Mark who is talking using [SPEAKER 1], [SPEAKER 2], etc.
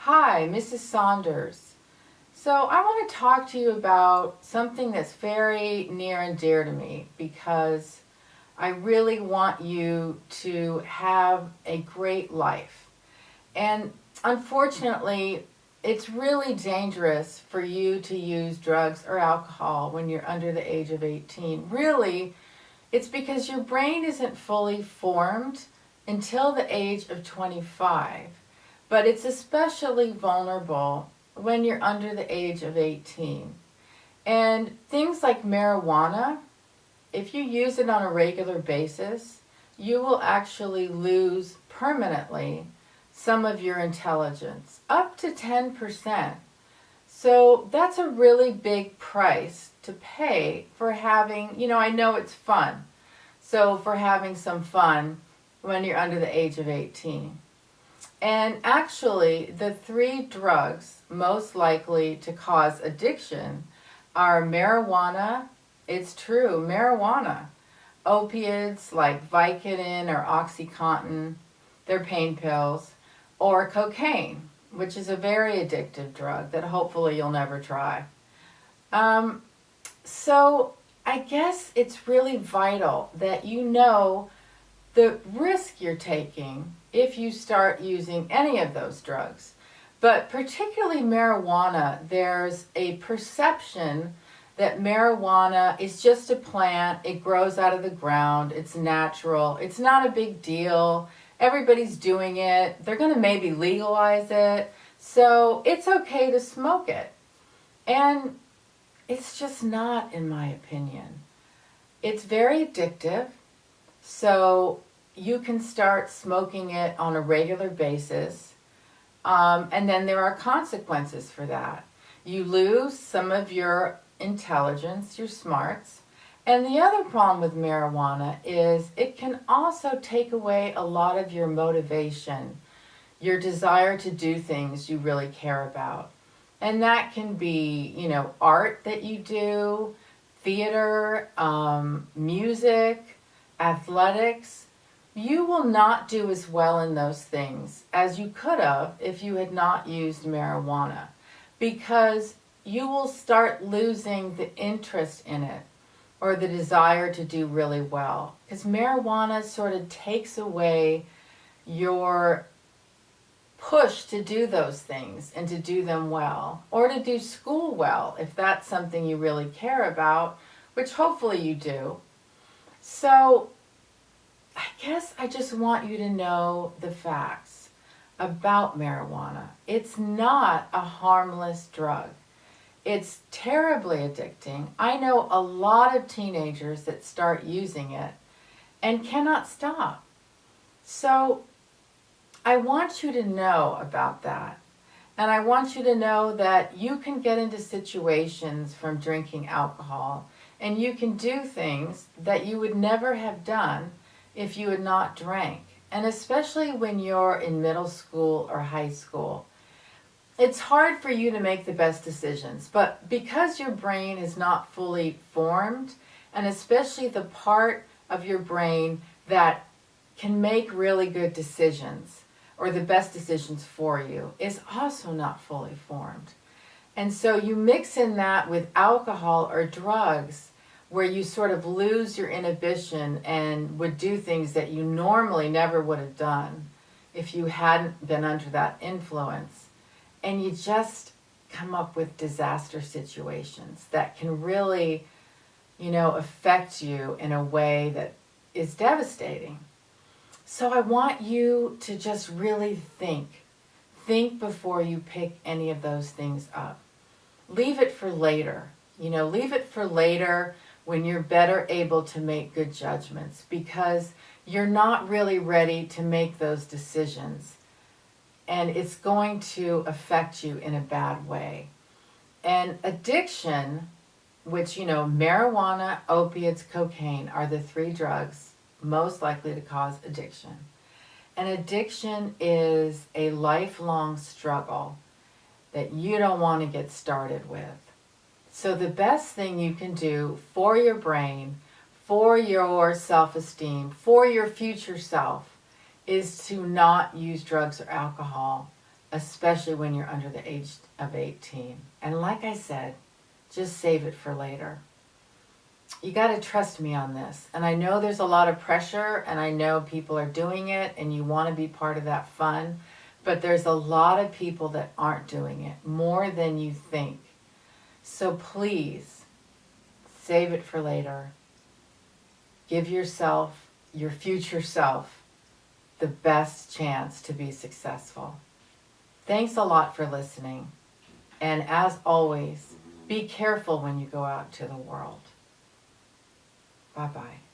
[SPEAKER 1] Hi, Mrs. Saunders. So, I want to talk to you about something that's very near and dear to me because I really want you to have a great life. And unfortunately, it's really dangerous for you to use drugs or alcohol when you're under the age of 18. Really, it's because your brain isn't fully formed until the age of 25. But it's especially vulnerable when you're under the age of 18. And things like marijuana, if you use it on a regular basis, you will actually lose permanently some of your intelligence, up to 10%. So that's a really big price to pay for having, I know it's fun. So for having some fun when you're under the age of 18. And actually, the three drugs most likely to cause addiction are marijuana, it's true, marijuana, opiates like Vicodin or Oxycontin, they're pain pills, or cocaine, which is a very addictive drug that hopefully you'll never try. So I guess it's really vital that you know the risk you're taking if you start using any of those drugs. But particularly marijuana, there's a perception that marijuana is just a plant, it grows out of the ground, it's natural, it's not a big deal, everybody's doing it, they're going to maybe legalize it, so it's okay to smoke it. And it's just not, in my opinion. It's very addictive, so you can start smoking it on a regular basis, and then there are consequences for that. You lose some of your intelligence, your smarts, and the other problem with marijuana is it can also take away a lot of your motivation, your desire to do things you really care about. And that can be, art that you do, theater, music, athletics. You will not do as well in those things as you could have if you had not used marijuana, because you will start losing the interest in it or the desire to do really well, because marijuana sort of takes away your push to do those things and to do them well, or to do school well if that's something you really care about, which hopefully you do. So I guess I just want you to know the facts about marijuana. It's not a harmless drug. It's terribly addicting. I know a lot of teenagers that start using it and cannot stop. So I want you to know about that. And I want you to know that you can get into situations from drinking alcohol, and you can do things that you would never have done if you had not drank. And especially when you're in middle school or high school, it's hard for you to make the best decisions. But because your brain is not fully formed, and especially the part of your brain that can make really good decisions, or the best decisions for you, is also not fully formed. And so you mix in that with alcohol or drugs, where you sort of lose your inhibition and would do things that you normally never would have done if you hadn't been under that influence. And you just come up with disaster situations that can really, affect you in a way that is devastating. So I want you to just really think. Think before you pick any of those things up. Leave it for later. Leave it for later when you're better able to make good judgments, because you're not really ready to make those decisions. And it's going to affect you in a bad way. And addiction, which, marijuana, opiates, cocaine are the three drugs most likely to cause addiction. And addiction is a lifelong struggle that you don't want to get started with. So the best thing you can do for your brain, for your self-esteem, for your future self, is to not use drugs or alcohol especially when you're under the age of 18. And like I said, just save it for later. You got to trust me on this. And I know there's a lot of pressure, and I know people are doing it, and you want to be part of that fun. But there's a lot of people that aren't doing it, more than you think. So please, save it for later. Give yourself, your future self, the best chance to be successful. Thanks a lot for listening. And as always, be careful when you go out to the world. Bye-bye.